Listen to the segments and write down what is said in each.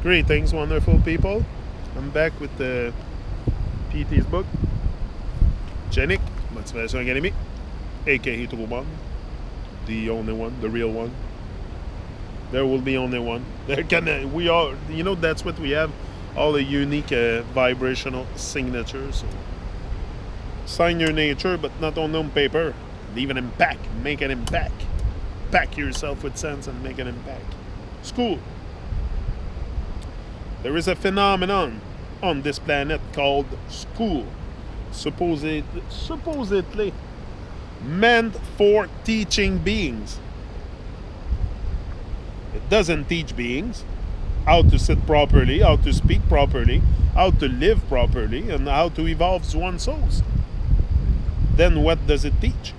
Greetings, wonderful people. I'm back with the PT's book, Genic, Motivation Academy, aka Trubon, the only one, the real one. There will be only one. There can we all, that's what we have, all the unique vibrational signatures. So sign your nature, but not only on paper. Leave an impact, make an impact. Pack yourself with sense and make an impact. School. There is a phenomenon on this planet called school, supposedly meant for teaching beings. It doesn't teach beings how to sit properly, how to speak properly, how to live properly, and how to evolve one's souls. Then what does it teach?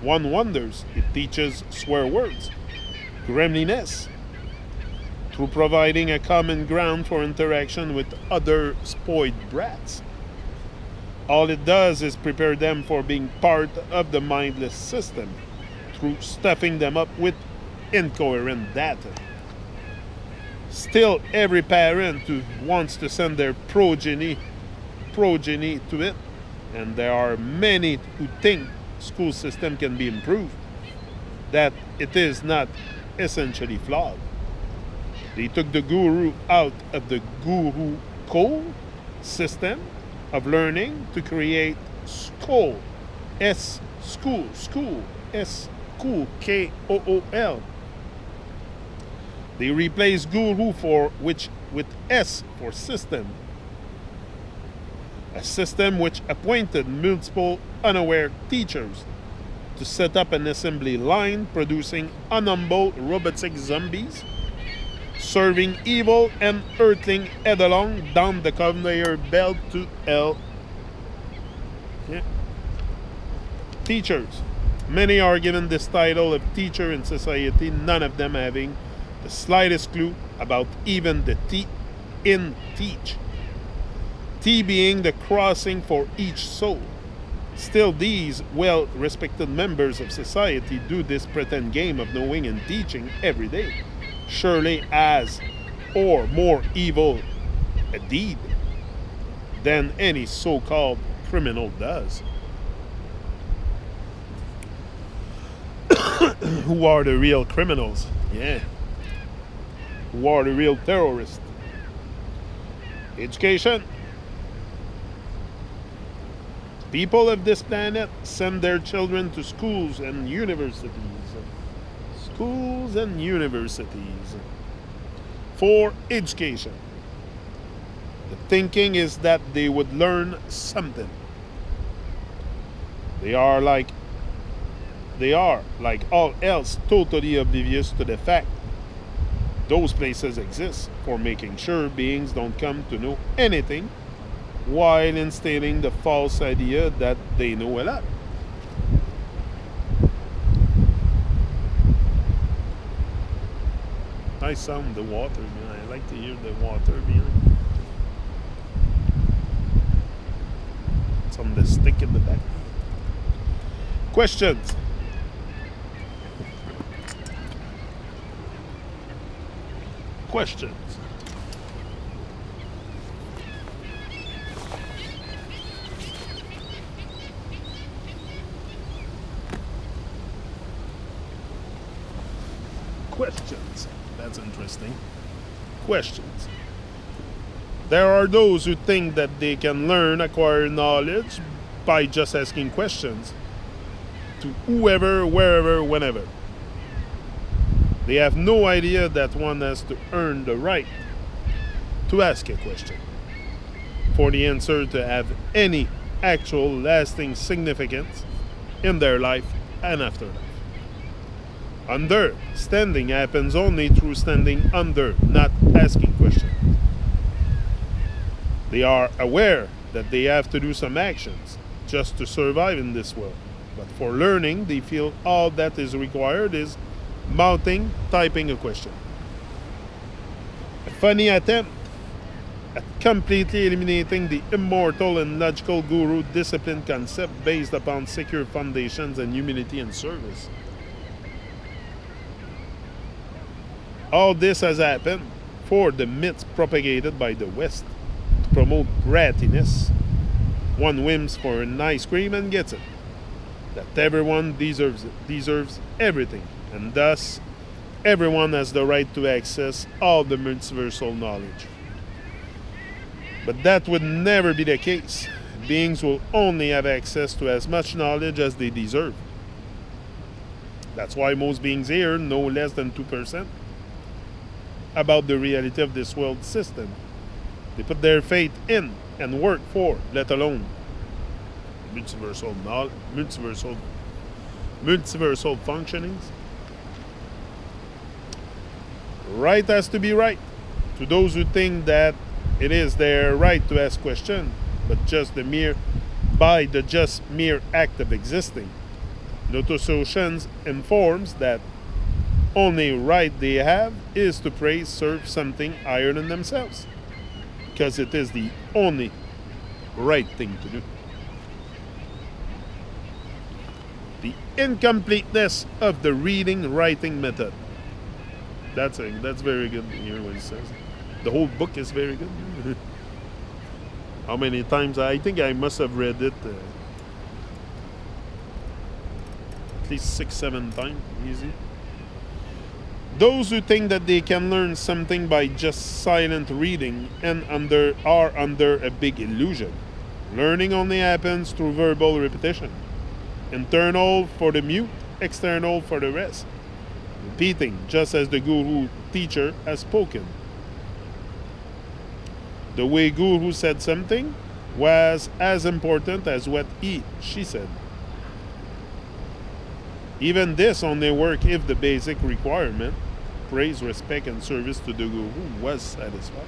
One wonders. It teaches swear words, gremliness, through providing a common ground for interaction with other spoiled brats. All it does is prepare them for being part of the mindless system through stuffing them up with incoherent data. Still, every parent who wants to send their progeny to it, and there are many who think school system can be improved, that it is not essentially flawed. They took the guru out of the guru system of learning to create school. School, Kool. They replaced guru with S for system. A system which appointed multiple unaware teachers to set up an assembly line producing unhumble robotic zombies, serving evil and earthling headlong down the conveyor belt to hell. Yeah. Teachers. Many are given this title of teacher in society, none of them having the slightest clue about even the T in teach. T being the crossing for each soul. Still, these well-respected members of society do this pretend game of knowing and teaching every day, surely as or more evil a deed than any so-called criminal does. Who are the real criminals? Yeah. Who are the real terrorists? Education. People of this planet send their children to schools and universities. Schools and universities for education. The thinking is that they would learn something. They are, like all else, totally oblivious to the fact those places exist for making sure beings don't come to know anything, while instilling the false idea that they know a lot. Nice sound, the water, man. I like to hear the water behind. Some of the stick in the back. Questions? Questions? Questions. That's interesting. Questions. There are those who think that they can acquire knowledge by just asking questions to whoever, wherever, whenever. They have no idea that one has to earn the right to ask a question for the answer to have any actual lasting significance in their life and afterlife. Understanding happens only through standing under, not asking questions. They are aware that they have to do some actions just to survive in this world. But for learning, they feel all that is required is typing a question. A funny attempt at completely eliminating the immortal and logical guru discipline concept based upon secure foundations and humility and service. All this has happened for the myths propagated by the West to promote brattiness. One whims for an ice cream and gets it. That everyone deserves everything, and thus everyone has the right to access all the multiversal knowledge. But that would never be the case. Beings will only have access to as much knowledge as they deserve. That's why most beings here know less than 2% about the reality of this world system. They put their faith in and work for, let alone multiversal knowledge, multiversal functionings. Right has to be right. To those who think that it is their right to ask questions, but by the mere act of existing, LotusOcean informs that only right they have is to praise, serve something higher than themselves, because it is the only right thing to do. The incompleteness of the reading-writing method. That's very good here what he says. The whole book is very good. How many times? I think I must have read it at least 6-7 times, easy. Those who think that they can learn something by just silent reading are under a big illusion. Learning only happens through verbal repetition. Internal for the mute, external for the rest. Repeating, just as the guru teacher has spoken. The way guru said something was as important as what she said. Even this only worked if the basic requirement, praise, respect, and service to the guru, was satisfied.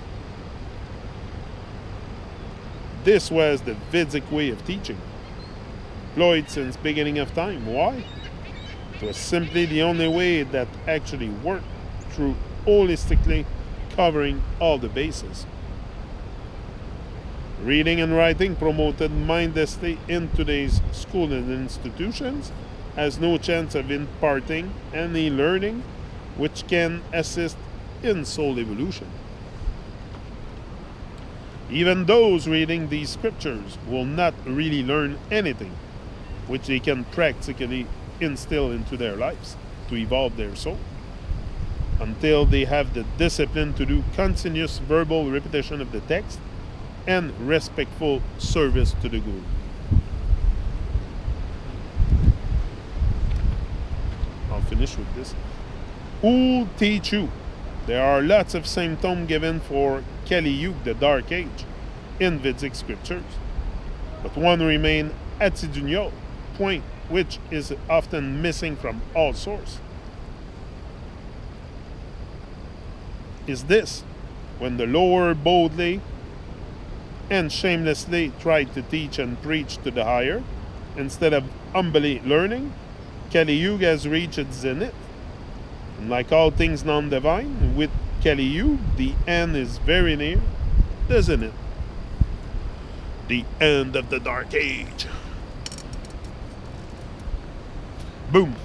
This was the Vedic way of teaching, employed since beginning of time. Why? It was simply the only way that actually worked, through holistically covering all the bases. Reading and writing promoted mindlessly in today's schools and institutions has no chance of imparting any learning which can assist in soul evolution. Even those reading these scriptures will not really learn anything which they can practically instill into their lives to evolve their soul, until they have the discipline to do continuous verbal repetition of the text and respectful service to the guru. I'll finish with this. Who'll teach you? There are lots of symptoms given for Kali Yuga, the Dark Age, in Vedic scriptures, but one remains attitudinal point, which is often missing from all sources. Is this: when the lower boldly and shamelessly try to teach and preach to the higher, instead of humbly learning, Kali Yuga has reached its zenith. And like all things non-divine, with Kali Yuga, the end is very near, the zenith. The end of the Dark Age. Boom.